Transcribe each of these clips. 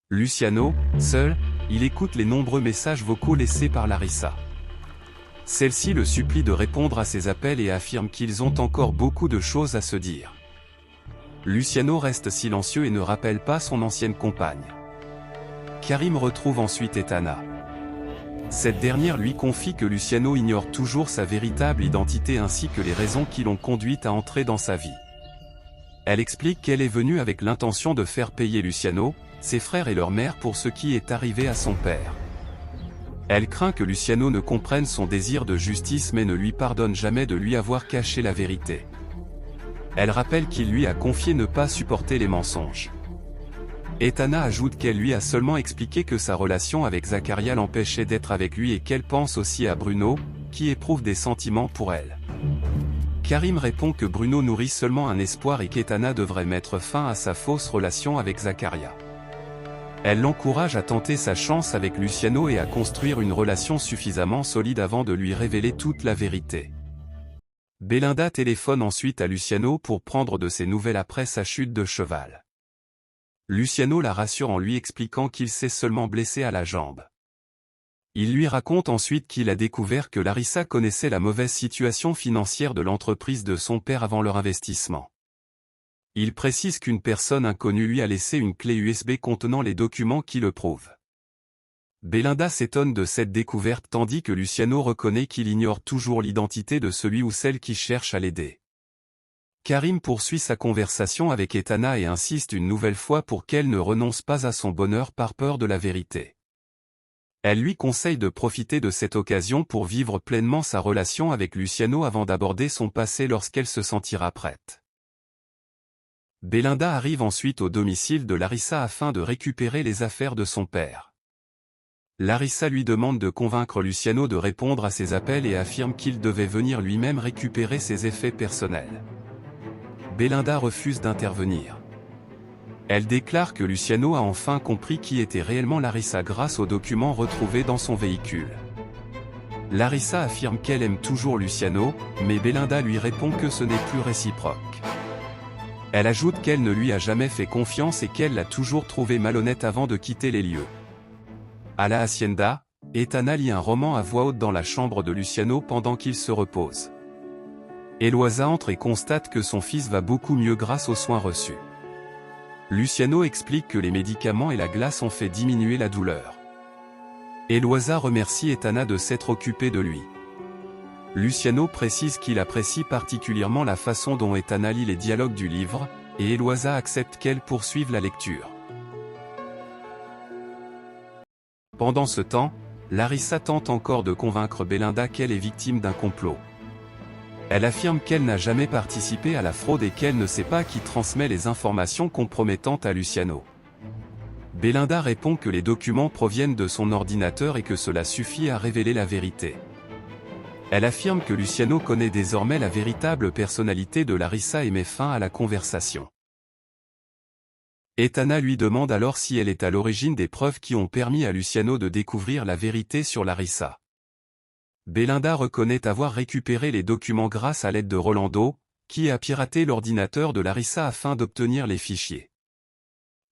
Luciano, seul, il écoute les nombreux messages vocaux laissés par Larissa. Celle-ci le supplie de répondre à ses appels et affirme qu'ils ont encore beaucoup de choses à se dire. Luciano reste silencieux et ne rappelle pas son ancienne compagne. Karim retrouve ensuite Etana. Cette dernière lui confie que Luciano ignore toujours sa véritable identité ainsi que les raisons qui l'ont conduite à entrer dans sa vie. Elle explique qu'elle est venue avec l'intention de faire payer Luciano, ses frères et leur mère pour ce qui est arrivé à son père. Elle craint que Luciano ne comprenne son désir de justice mais ne lui pardonne jamais de lui avoir caché la vérité. Elle rappelle qu'il lui a confié ne pas supporter les mensonges. Etana ajoute qu'elle lui a seulement expliqué que sa relation avec Zakaria l'empêchait d'être avec lui et qu'elle pense aussi à Bruno, qui éprouve des sentiments pour elle. Karim répond que Bruno nourrit seulement un espoir et qu'Etana devrait mettre fin à sa fausse relation avec Zakaria. Elle l'encourage à tenter sa chance avec Luciano et à construire une relation suffisamment solide avant de lui révéler toute la vérité. Belinda téléphone ensuite à Luciano pour prendre de ses nouvelles après sa chute de cheval. Luciano la rassure en lui expliquant qu'il s'est seulement blessé à la jambe. Il lui raconte ensuite qu'il a découvert que Larissa connaissait la mauvaise situation financière de l'entreprise de son père avant leur investissement. Il précise qu'une personne inconnue lui a laissé une clé USB contenant les documents qui le prouvent. Belinda s'étonne de cette découverte tandis que Luciano reconnaît qu'il ignore toujours l'identité de celui ou celle qui cherche à l'aider. Karim poursuit sa conversation avec Etana et insiste une nouvelle fois pour qu'elle ne renonce pas à son bonheur par peur de la vérité. Elle lui conseille de profiter de cette occasion pour vivre pleinement sa relation avec Luciano avant d'aborder son passé lorsqu'elle se sentira prête. Belinda arrive ensuite au domicile de Larissa afin de récupérer les affaires de son père. Larissa lui demande de convaincre Luciano de répondre à ses appels et affirme qu'il devait venir lui-même récupérer ses effets personnels. Belinda refuse d'intervenir. Elle déclare que Luciano a enfin compris qui était réellement Larissa grâce aux documents retrouvés dans son véhicule. Larissa affirme qu'elle aime toujours Luciano, mais Belinda lui répond que ce n'est plus réciproque. Elle ajoute qu'elle ne lui a jamais fait confiance et qu'elle l'a toujours trouvé malhonnête avant de quitter les lieux. À la hacienda, Etana lit un roman à voix haute dans la chambre de Luciano pendant qu'il se repose. Eloisa entre et constate que son fils va beaucoup mieux grâce aux soins reçus. Luciano explique que les médicaments et la glace ont fait diminuer la douleur. Eloisa remercie Etana de s'être occupée de lui. Luciano précise qu'il apprécie particulièrement la façon dont Etana lit les dialogues du livre, et Eloisa accepte qu'elle poursuive la lecture. Pendant ce temps, Larissa tente encore de convaincre Belinda qu'elle est victime d'un complot. Elle affirme qu'elle n'a jamais participé à la fraude et qu'elle ne sait pas qui transmet les informations compromettantes à Luciano. Belinda répond que les documents proviennent de son ordinateur et que cela suffit à révéler la vérité. Elle affirme que Luciano connaît désormais la véritable personnalité de Larissa et met fin à la conversation. Etana lui demande alors si elle est à l'origine des preuves qui ont permis à Luciano de découvrir la vérité sur Larissa. Belinda reconnaît avoir récupéré les documents grâce à l'aide de Rolando, qui a piraté l'ordinateur de Larissa afin d'obtenir les fichiers.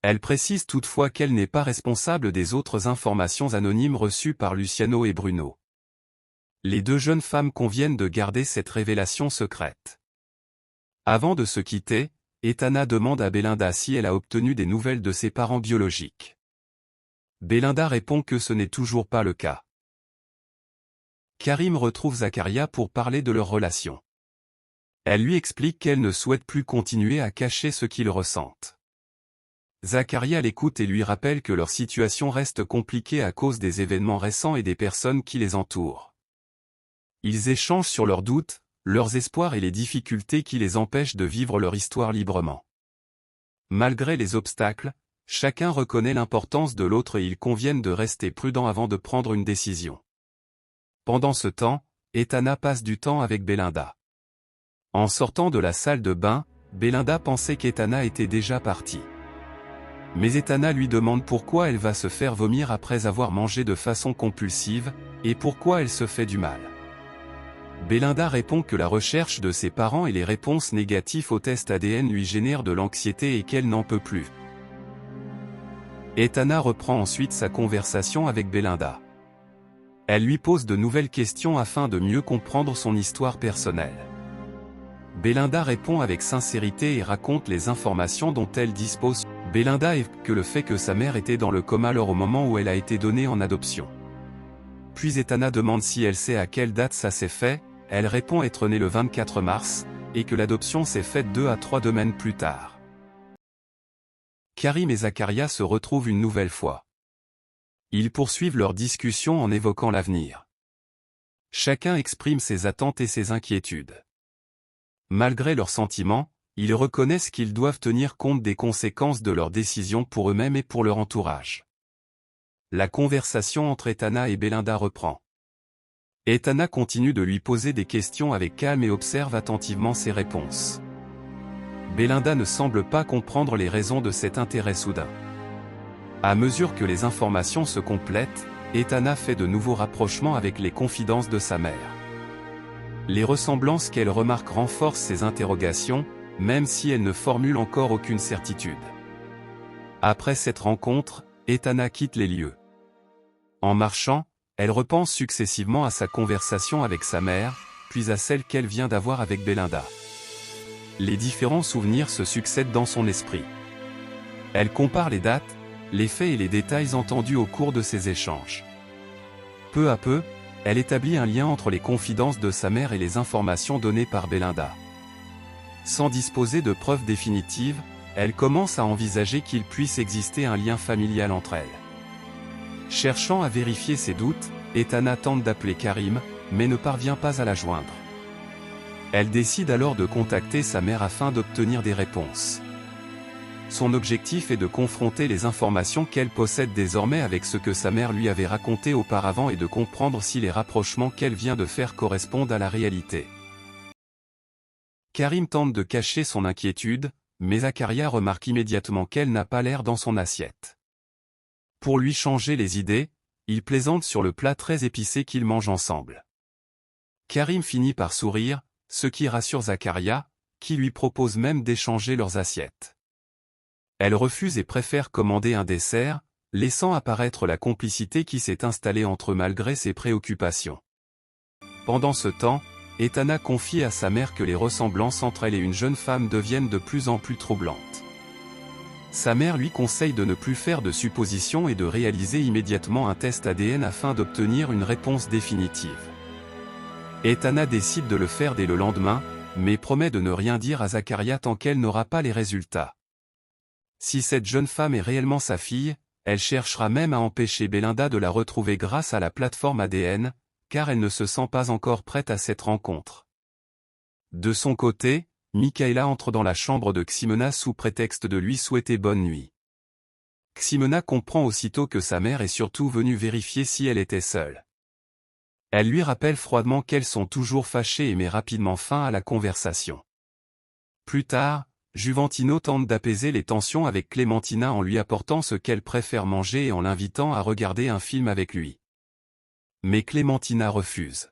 Elle précise toutefois qu'elle n'est pas responsable des autres informations anonymes reçues par Luciano et Bruno. Les deux jeunes femmes conviennent de garder cette révélation secrète. Avant de se quitter, Etana demande à Belinda si elle a obtenu des nouvelles de ses parents biologiques. Belinda répond que ce n'est toujours pas le cas. Karim retrouve Zakaria pour parler de leur relation. Elle lui explique qu'elle ne souhaite plus continuer à cacher ce qu'ils ressentent. Zakaria l'écoute et lui rappelle que leur situation reste compliquée à cause des événements récents et des personnes qui les entourent. Ils échangent sur leurs doutes, leurs espoirs et les difficultés qui les empêchent de vivre leur histoire librement. Malgré les obstacles, chacun reconnaît l'importance de l'autre et ils conviennent de rester prudents avant de prendre une décision. Pendant ce temps, Etana passe du temps avec Belinda. En sortant de la salle de bain, Belinda pensait qu'Etana était déjà partie. Mais Etana lui demande pourquoi elle va se faire vomir après avoir mangé de façon compulsive, et pourquoi elle se fait du mal. Belinda répond que la recherche de ses parents et les réponses négatives au test ADN lui génèrent de l'anxiété et qu'elle n'en peut plus. Etana reprend ensuite sa conversation avec Belinda. Elle lui pose de nouvelles questions afin de mieux comprendre son histoire personnelle. Belinda répond avec sincérité et raconte les informations dont elle dispose. Belinda est que le fait que sa mère était dans le coma au moment où elle a été donnée en adoption. Puis Etana demande si elle sait à quelle date ça s'est fait, elle répond être née le 24 mars, et que l'adoption s'est faite 2 à 3 semaines plus tard. Karim et Zakaria se retrouvent une nouvelle fois. Ils poursuivent leur discussion en évoquant l'avenir. Chacun exprime ses attentes et ses inquiétudes. Malgré leurs sentiments, ils reconnaissent qu'ils doivent tenir compte des conséquences de leurs décisions pour eux-mêmes et pour leur entourage. La conversation entre Etana et Belinda reprend. Etana continue de lui poser des questions avec calme et observe attentivement ses réponses. Belinda ne semble pas comprendre les raisons de cet intérêt soudain. À mesure que les informations se complètent, Etana fait de nouveaux rapprochements avec les confidences de sa mère. Les ressemblances qu'elle remarque renforcent ses interrogations, même si elle ne formule encore aucune certitude. Après cette rencontre, Etana quitte les lieux. En marchant, elle repense successivement à sa conversation avec sa mère, puis à celle qu'elle vient d'avoir avec Belinda. Les différents souvenirs se succèdent dans son esprit. Elle compare les dates, les faits et les détails entendus au cours de ces échanges. Peu à peu, elle établit un lien entre les confidences de sa mère et les informations données par Belinda. Sans disposer de preuves définitives, elle commence à envisager qu'il puisse exister un lien familial entre elles. Cherchant à vérifier ses doutes, Etana tente d'appeler Karim, mais ne parvient pas à la joindre. Elle décide alors de contacter sa mère afin d'obtenir des réponses. Son objectif est de confronter les informations qu'elle possède désormais avec ce que sa mère lui avait raconté auparavant et de comprendre si les rapprochements qu'elle vient de faire correspondent à la réalité. Karim tente de cacher son inquiétude, mais Zakaria remarque immédiatement qu'elle n'a pas l'air dans son assiette. Pour lui changer les idées, il plaisante sur le plat très épicé qu'ils mangent ensemble. Karim finit par sourire, ce qui rassure Zakaria, qui lui propose même d'échanger leurs assiettes. Elle refuse et préfère commander un dessert, laissant apparaître la complicité qui s'est installée entre eux malgré ses préoccupations. Pendant ce temps, Etana confie à sa mère que les ressemblances entre elle et une jeune femme deviennent de plus en plus troublantes. Sa mère lui conseille de ne plus faire de suppositions et de réaliser immédiatement un test ADN afin d'obtenir une réponse définitive. Etana décide de le faire dès le lendemain, mais promet de ne rien dire à Zakaria tant qu'elle n'aura pas les résultats. Si cette jeune femme est réellement sa fille, elle cherchera même à empêcher Belinda de la retrouver grâce à la plateforme ADN, car elle ne se sent pas encore prête à cette rencontre. De son côté, Michaela entre dans la chambre de Ximena sous prétexte de lui souhaiter bonne nuit. Ximena comprend aussitôt que sa mère est surtout venue vérifier si elle était seule. Elle lui rappelle froidement qu'elles sont toujours fâchées et met rapidement fin à la conversation. Plus tard, Juventino tente d'apaiser les tensions avec Clémentina en lui apportant ce qu'elle préfère manger et en l'invitant à regarder un film avec lui. Mais Clémentina refuse.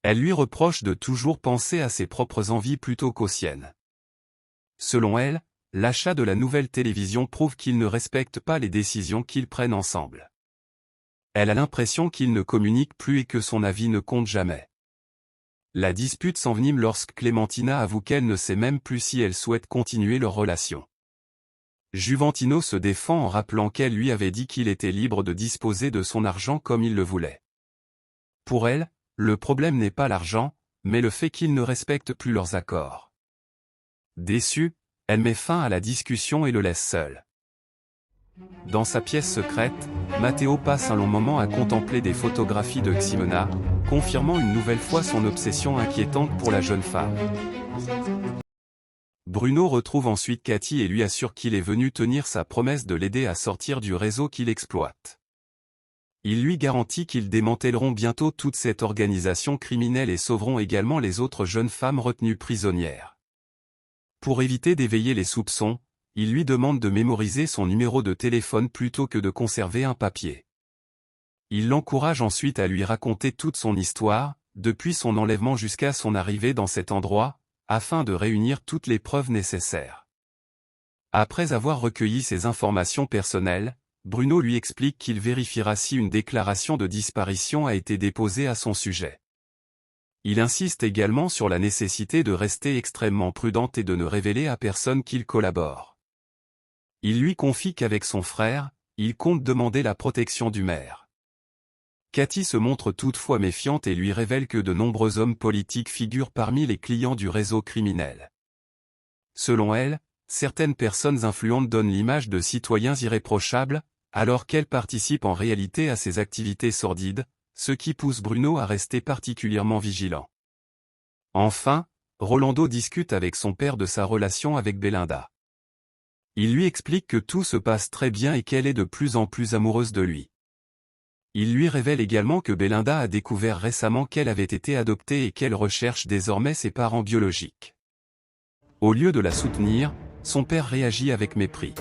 Elle lui reproche de toujours penser à ses propres envies plutôt qu'aux siennes. Selon elle, l'achat de la nouvelle télévision prouve qu'ils ne respectent pas les décisions qu'ils prennent ensemble. Elle a l'impression qu'ils ne communiquent plus et que son avis ne compte jamais. La dispute s'envenime lorsque Clémentina avoue qu'elle ne sait même plus si elle souhaite continuer leur relation. Juventino se défend en rappelant qu'elle lui avait dit qu'il était libre de disposer de son argent comme il le voulait. Pour elle, le problème n'est pas l'argent, mais le fait qu'ils ne respectent plus leurs accords. Déçue, elle met fin à la discussion et le laisse seul. Dans sa pièce secrète, Matteo passe un long moment à contempler des photographies de Ximena, confirmant une nouvelle fois son obsession inquiétante pour la jeune femme. Bruno retrouve ensuite Cathy et lui assure qu'il est venu tenir sa promesse de l'aider à sortir du réseau qu'il exploite. Il lui garantit qu'ils démantèleront bientôt toute cette organisation criminelle et sauveront également les autres jeunes femmes retenues prisonnières. Pour éviter d'éveiller les soupçons, il lui demande de mémoriser son numéro de téléphone plutôt que de conserver un papier. Il l'encourage ensuite à lui raconter toute son histoire, depuis son enlèvement jusqu'à son arrivée dans cet endroit, afin de réunir toutes les preuves nécessaires. Après avoir recueilli ces informations personnelles, Bruno lui explique qu'il vérifiera si une déclaration de disparition a été déposée à son sujet. Il insiste également sur la nécessité de rester extrêmement prudente et de ne révéler à personne qu'il collabore. Il lui confie qu'avec son frère, il compte demander la protection du maire. Cathy se montre toutefois méfiante et lui révèle que de nombreux hommes politiques figurent parmi les clients du réseau criminel. Selon elle, certaines personnes influentes donnent l'image de citoyens irréprochables, alors qu'elles participent en réalité à ces activités sordides, ce qui pousse Bruno à rester particulièrement vigilant. Enfin, Rolando discute avec son père de sa relation avec Belinda. Il lui explique que tout se passe très bien et qu'elle est de plus en plus amoureuse de lui. Il lui révèle également que Belinda a découvert récemment qu'elle avait été adoptée et qu'elle recherche désormais ses parents biologiques. Au lieu de la soutenir, son père réagit avec mépris.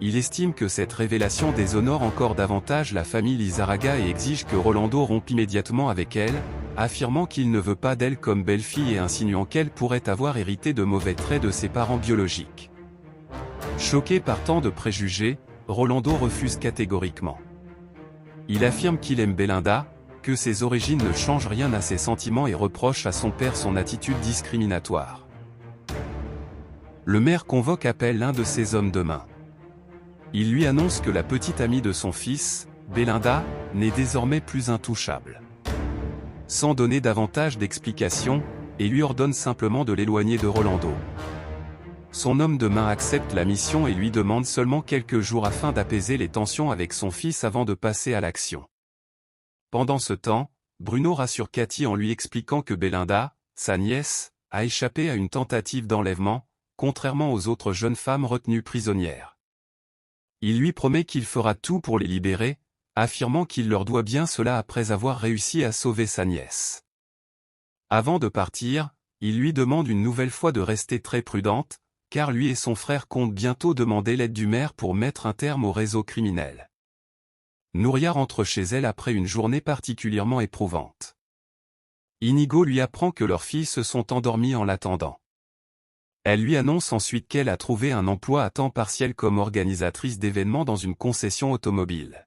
Il estime que cette révélation déshonore encore davantage la famille Lizarraga et exige que Rolando rompe immédiatement avec elle, affirmant qu'il ne veut pas d'elle comme belle-fille et insinuant qu'elle pourrait avoir hérité de mauvais traits de ses parents biologiques. Choqué par tant de préjugés, Rolando refuse catégoriquement. Il affirme qu'il aime Belinda, que ses origines ne changent rien à ses sentiments et reproche à son père son attitude discriminatoire. Le maire convoque à appel l'un de ses hommes de main. Il lui annonce que la petite amie de son fils, Belinda, n'est désormais plus intouchable. Sans donner davantage d'explications, et lui ordonne simplement de l'éloigner de Rolando. Son homme de main accepte la mission et lui demande seulement quelques jours afin d'apaiser les tensions avec son fils avant de passer à l'action. Pendant ce temps, Bruno rassure Cathy en lui expliquant que Belinda, sa nièce, a échappé à une tentative d'enlèvement, contrairement aux autres jeunes femmes retenues prisonnières. Il lui promet qu'il fera tout pour les libérer, affirmant qu'il leur doit bien cela après avoir réussi à sauver sa nièce. Avant de partir, il lui demande une nouvelle fois de rester très prudente, car lui et son frère comptent bientôt demander l'aide du maire pour mettre un terme au réseau criminel. Nouria rentre chez elle après une journée particulièrement éprouvante. Inigo lui apprend que leurs filles se sont endormies en l'attendant. Elle lui annonce ensuite qu'elle a trouvé un emploi à temps partiel comme organisatrice d'événements dans une concession automobile.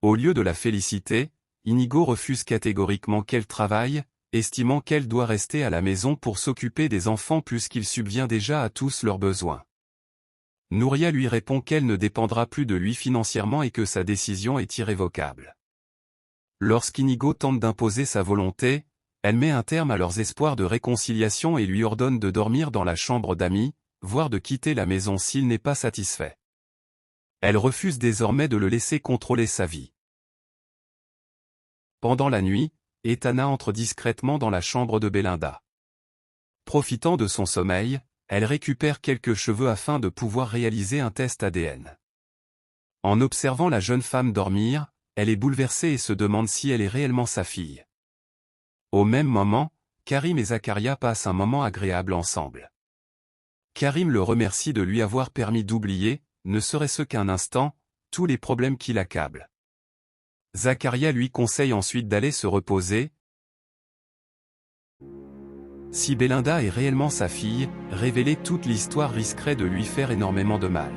Au lieu de la féliciter, Inigo refuse catégoriquement qu'elle travaille, estimant qu'elle doit rester à la maison pour s'occuper des enfants puisqu'il subvient déjà à tous leurs besoins. Nouria lui répond qu'elle ne dépendra plus de lui financièrement et que sa décision est irrévocable. Lorsqu'Inigo tente d'imposer sa volonté, elle met un terme à leurs espoirs de réconciliation et lui ordonne de dormir dans la chambre d'amis, voire de quitter la maison s'il n'est pas satisfait. Elle refuse désormais de le laisser contrôler sa vie. Pendant la nuit, Etana entre discrètement dans la chambre de Belinda. Profitant de son sommeil, elle récupère quelques cheveux afin de pouvoir réaliser un test ADN. En observant la jeune femme dormir, elle est bouleversée et se demande si elle est réellement sa fille. Au même moment, Karim et Zakaria passent un moment agréable ensemble. Karim le remercie de lui avoir permis d'oublier, ne serait-ce qu'un instant, tous les problèmes qui l'accablent. Zakaria lui conseille ensuite d'aller se reposer. Si Belinda est réellement sa fille, révéler toute l'histoire risquerait de lui faire énormément de mal.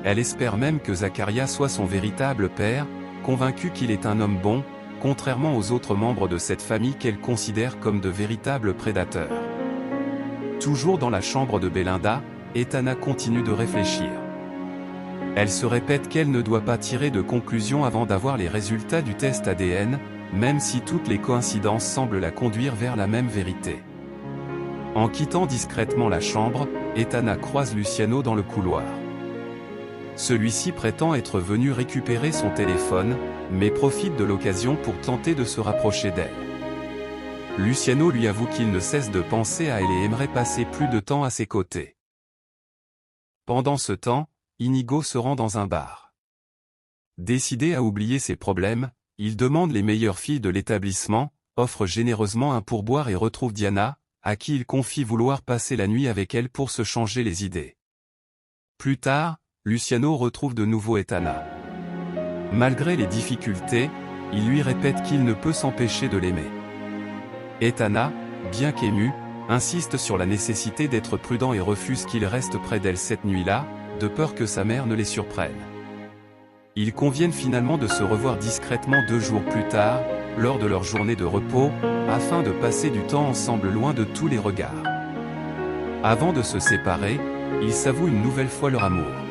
Elle espère même que Zakaria soit son véritable père, convaincu qu'il est un homme bon, contrairement aux autres membres de cette famille qu'elle considère comme de véritables prédateurs. Toujours dans la chambre de Belinda, Etana continue de réfléchir. Elle se répète qu'elle ne doit pas tirer de conclusion avant d'avoir les résultats du test ADN, même si toutes les coïncidences semblent la conduire vers la même vérité. En quittant discrètement la chambre, Etana croise Luciano dans le couloir. Celui-ci prétend être venu récupérer son téléphone, mais profite de l'occasion pour tenter de se rapprocher d'elle. Luciano lui avoue qu'il ne cesse de penser à elle et aimerait passer plus de temps à ses côtés. Pendant ce temps, Inigo se rend dans un bar. Décidé à oublier ses problèmes, il demande les meilleures filles de l'établissement, offre généreusement un pourboire et retrouve Diana, à qui il confie vouloir passer la nuit avec elle pour se changer les idées. Plus tard, Luciano retrouve de nouveau Etana. Malgré les difficultés, il lui répète qu'il ne peut s'empêcher de l'aimer. Etana, bien qu'émue, insiste sur la nécessité d'être prudent et refuse qu'il reste près d'elle cette nuit-là, de peur que sa mère ne les surprenne. Ils conviennent finalement de se revoir discrètement 2 jours plus tard, lors de leur journée de repos, afin de passer du temps ensemble loin de tous les regards. Avant de se séparer, ils s'avouent une nouvelle fois leur amour.